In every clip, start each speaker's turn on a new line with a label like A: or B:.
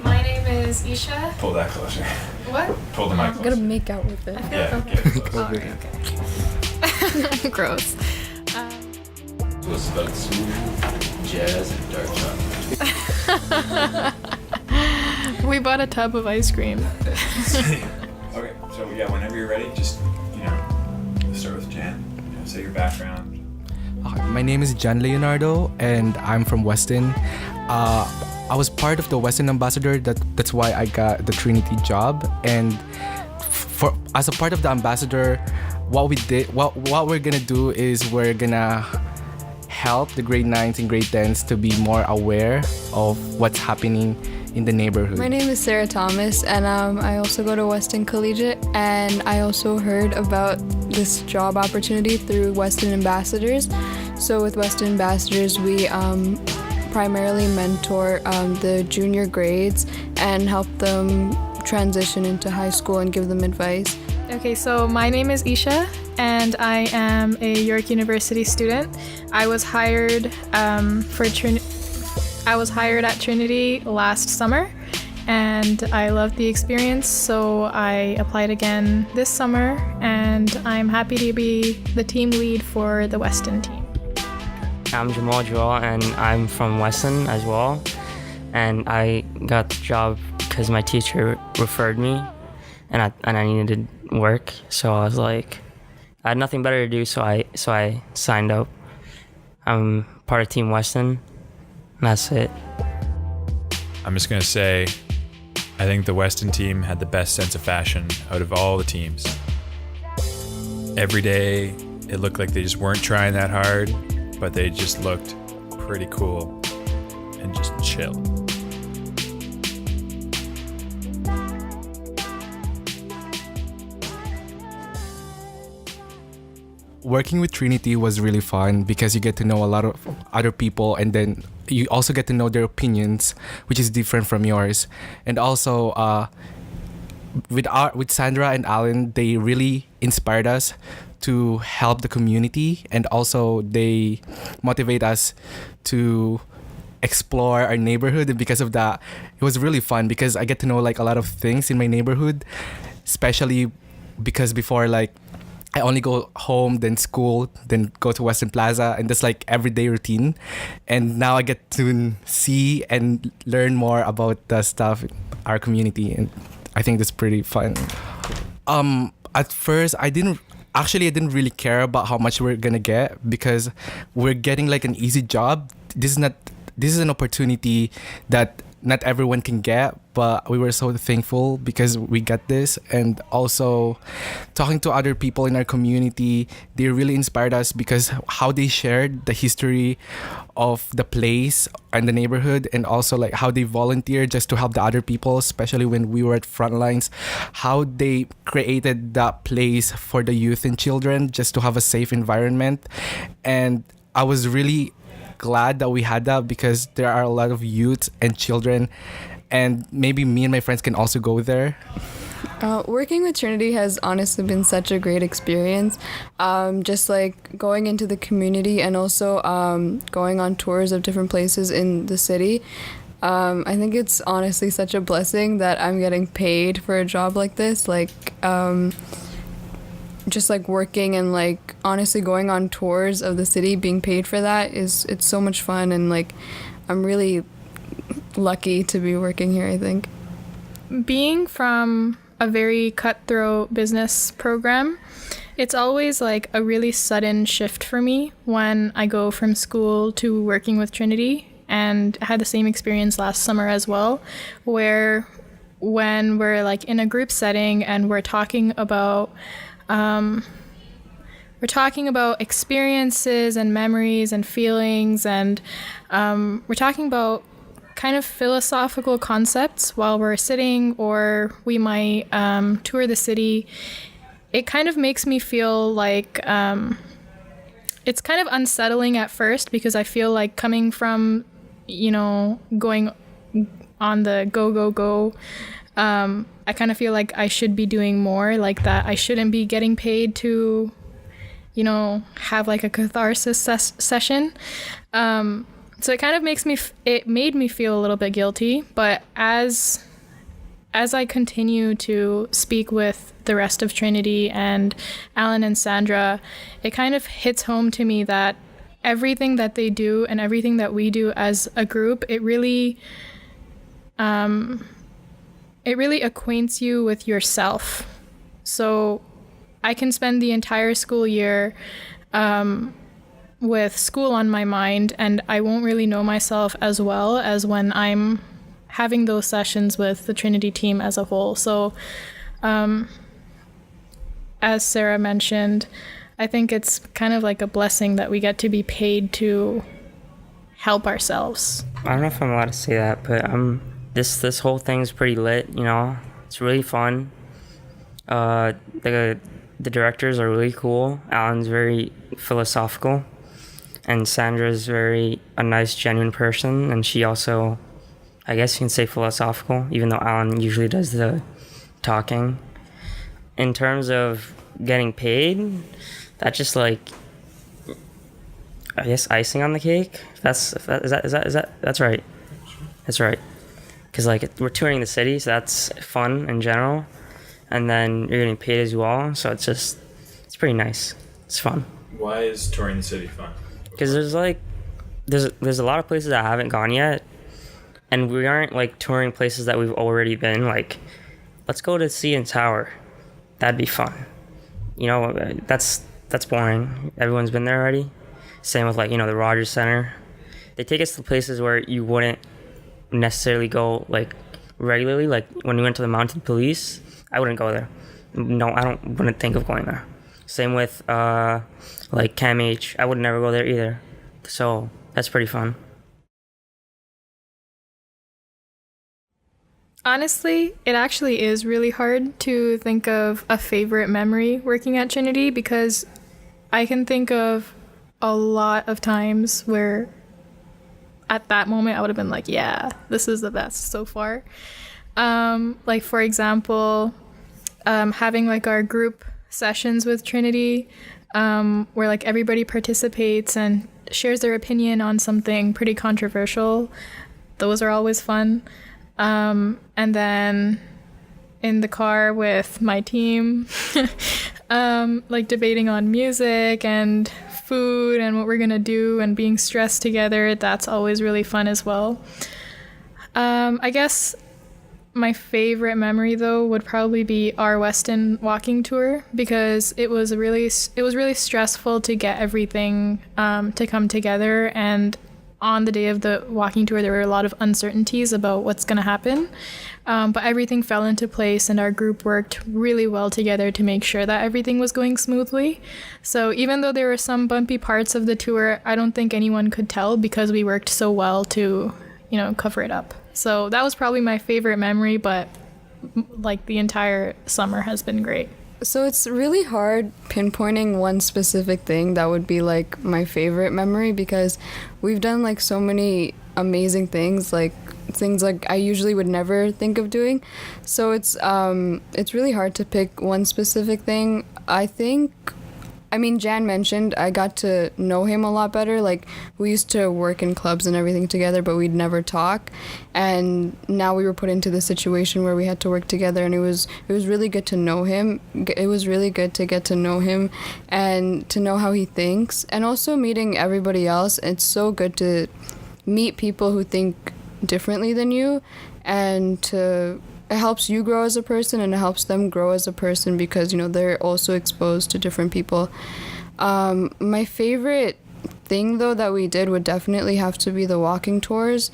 A: My name is Isha.
B: Pull that closer.
A: What?
B: Pull the mic
C: I'm
B: closer.
C: gonna make out with it.
B: Yeah, get it closer.
A: Okay. Gross.
B: So it's about smooth jazz and dark chocolate.
A: We bought a tub of ice cream.
B: Okay, so yeah, whenever you're ready, just, let's start with Jan. Say your background.
D: My name is Jan Leonardo, and I'm from Weston. I was part of the Weston ambassador. That's why I got the Trinity job. And as a part of the ambassador, what we're gonna do is we're gonna help the grade 9s and grade 10s to be more aware of what's happening in the neighborhood.
C: My name is Sarah Thomas, and I also go to Weston Collegiate, and I also heard about this job opportunity through Weston Ambassadors. So with Weston Ambassadors, we primarily mentor the junior grades and help them transition into high school and give them advice.
A: Okay, so my name is Isha, and I am a York University student. I was hired at Trinity last summer, and I loved the experience, so I applied again this summer, and I'm happy to be the team lead for the Weston team.
E: I'm Jamal Joel, and I'm from Weston as well, and I got the job because my teacher referred me, and I needed work, so I was like, I had nothing better to do, so I signed up. I'm part of Team Weston, and that's it.
B: I'm just going to say, I think the Weston team had the best sense of fashion out of all the teams. Every day, it looked like they just weren't trying that hard, but they just looked pretty cool and just chill.
D: Working with Trinity was really fun because you get to know a lot of other people, and then you also get to know their opinions, which is different from yours. And also with Sandra and Alan, they really inspired us to help the community, and also they motivate us to explore our neighborhood. And because of that, it was really fun because I get to know like a lot of things in my neighborhood, especially because before, like, I only go home, then school, then go to Western Plaza, and that's like everyday routine. And now I get to see and learn more about the stuff in our community, and I think that's pretty fun. At first, I didn't really care about how much we're gonna get because we're getting like an easy job. This is an opportunity that not everyone can get, but we were so thankful because we got this. And also talking to other people in our community, they really inspired us because how they shared the history of the place and the neighborhood, and also like how they volunteered just to help the other people, especially when we were at front lines, how they created that place for the youth and children just to have a safe environment. And I was really glad that we had that because there are a lot of youth and children, and maybe me and my friends can also go there.
C: Working with Trinity has honestly been such a great experience. Just like going into the community and also going on tours of different places in the city. I think it's honestly such a blessing that I'm getting paid for a job like this. Like, just like working and like honestly going on tours of the city, being paid for that it's so much fun, and like I'm really lucky to be working here, I think.
A: Being from a very cutthroat business program, it's always like a really sudden shift for me when I go from school to working with Trinity, and I had the same experience last summer as well, where when we're like in a group setting and we're talking about experiences and memories and feelings, and we're talking about kind of philosophical concepts while we're sitting, or we might tour the city. It kind of makes me feel like it's kind of unsettling at first, because I feel like coming from, going on the go, I kind of feel like I should be doing more, like that I shouldn't be getting paid to, have like a catharsis session. So it kind of it made me feel a little bit guilty, but as I continue to speak with the rest of Trinity and Alan and Sandra, it kind of hits home to me that everything that they do and everything that we do as a group, it really acquaints you with yourself. So I can spend the entire school year with school on my mind, and I won't really know myself as well as when I'm having those sessions with the Trinity team as a whole. So as Sarah mentioned, I think it's kind of like a blessing that we get to be paid to help ourselves.
E: I don't know if I'm allowed to say that, but this whole thing's pretty lit, you know? It's really fun. The directors are really cool. Alan's very philosophical, and Sandra's very a nice, genuine person, and she also, I guess you can say, philosophical, even though Alan usually does the talking. In terms of getting paid, that's just like, I guess, icing on the cake. That's right. That's right. Because like we're touring the city, so that's fun in general, and then you're getting paid as well. So it's pretty nice. It's fun.
B: Why is touring the city fun?
E: Because there's a lot of places I haven't gone yet, and we aren't like touring places that we've already been. Like, let's go to CN Tower. That'd be fun. You know, that's boring. Everyone's been there already. Same with like, you know, the Rogers Center. They take us to places where you wouldn't necessarily go like regularly. Like when we went to the Mounted Police, I wouldn't go there. No, wouldn't think of going there. Same with like Cam H. I would never go there either. So that's pretty fun.
A: Honestly, it actually is really hard to think of a favorite memory working at Trinity, because I can think of a lot of times where at that moment I would have been like, yeah, this is the best so far. Like for example, having like our group sessions with Trinity, where like everybody participates and shares their opinion on something pretty controversial. Those are always fun. And then in the car with my team, like debating on music and food and what we're gonna do and being stressed together, that's always really fun as well. I guess my favorite memory though would probably be our Weston walking tour, because it was really stressful to get everything to come together, and on the day of the walking tour there were a lot of uncertainties about what's going to happen, but everything fell into place and our group worked really well together to make sure that everything was going smoothly. So even though there were some bumpy parts of the tour, I don't think anyone could tell, because we worked so well to, you know, cover it up. So that was probably my favorite memory, but like the entire summer has been great.
C: So it's really hard pinpointing one specific thing that would be like my favorite memory, because we've done like so many amazing things like I usually would never think of doing. So it's really hard to pick one specific thing. I mean, Jan mentioned I got to know him a lot better. Like, we used to work in clubs and everything together, but we'd never talk. And now we were put into the situation where we had to work together, and it was really good to know him. It was really good to get to know him and to know how he thinks. And also meeting everybody else. It's so good to meet people who think differently than you, and it helps you grow as a person, and it helps them grow as a person, because, you know, they're also exposed to different people. My favorite thing, though, that we did would definitely have to be the walking tours.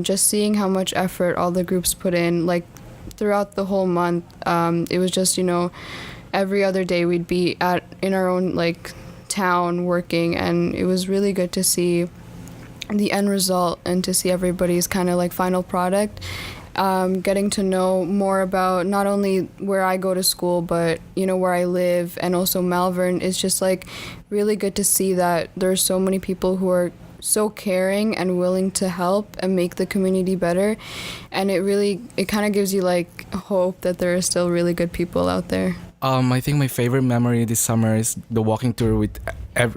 C: Just seeing how much effort all the groups put in, like, throughout the whole month. It was just, you know, every other day we'd be in our own, like, town working, and it was really good to see the end result and to see everybody's kind of, like, final product. Getting to know more about not only where I go to school, but, you know, where I live, and also Malvern. It's just like really good to see that there's so many people who are so caring and willing to help and make the community better. And it kind of gives you like hope that there are still really good people out there.
D: I think my favorite memory this summer is the walking tour with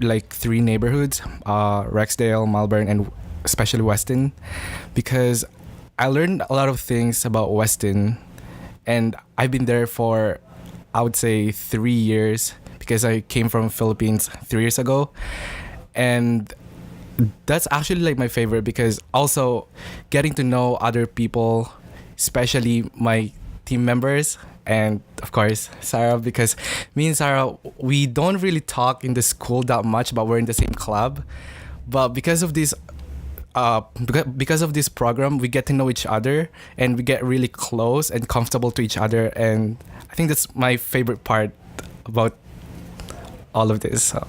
D: like 3 neighborhoods, Rexdale, Malvern, and especially Weston, because I learned a lot of things about Weston, and I've been there for, I would say, 3 years because I came from Philippines 3 years ago, and that's actually like my favorite because also getting to know other people, especially my team members, and of course Sarah, because me and Sarah, we don't really talk in the school that much, but we're in the same club. But because of this program, we get to know each other and we get really close and comfortable to each other, and I think that's my favorite part about all of this. So.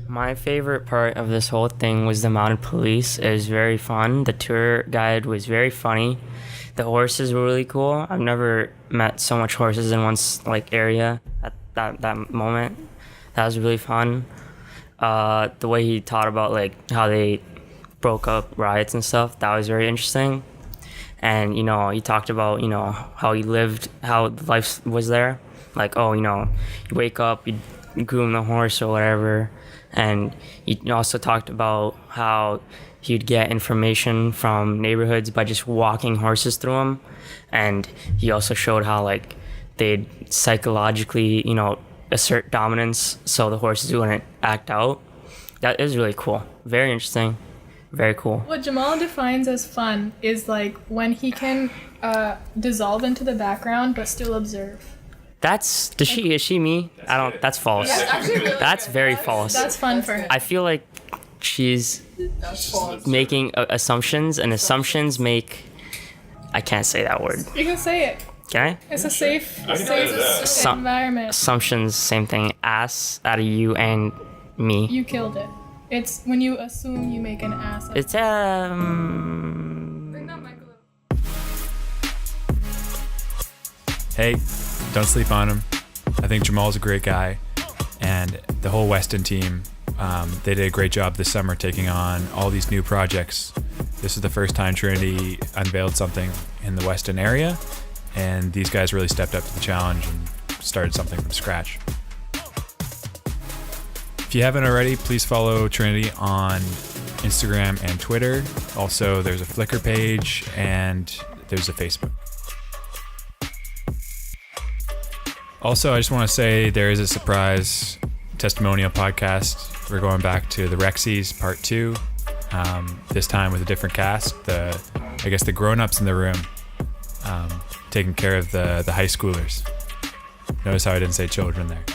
E: My favorite part of this whole thing was the mounted police. It was very fun. The tour guide was very funny. The horses were really cool. I've never met so much horses in one area at that moment. That was really fun. The way he taught about how they broke up riots and stuff, that was very interesting. And he talked about how he lived, how life was there. You wake up, you groom the horse or whatever. And he also talked about how he'd get information from neighborhoods by just walking horses through them. And he also showed how they'd psychologically, assert dominance so the horses wouldn't act out. That is really cool. Very interesting. Very cool.
A: What Jamal defines as fun is when he can dissolve into the background but still observe.
E: Is she me? That's false. That's very false.
A: That's fun for him.
E: I feel like she's making assumptions, and assumptions make, I can't say that word.
A: You can say it.
E: Can I?
A: It's a safe environment.
E: Assumptions, same thing. Ass out of you and me.
A: You killed it. It's when you assume you make an ass of
E: It's
A: Bring that mic a little.
B: Hey, don't sleep on him. I think Jamal's a great guy, and the whole Weston team, they did a great job this summer taking on all these new projects. This is the first time Trinity unveiled something in the Weston area, and these guys really stepped up to the challenge and started something from scratch. If you haven't already, please follow Trinity on Instagram and Twitter. Also, there's a Flickr page and there's a Facebook. Also, I just want to say there is a surprise testimonial podcast. We're going back to the Rexies Part 2, this time with a different cast. The grown-ups in the room, taking care of the high schoolers. Notice how I didn't say children there.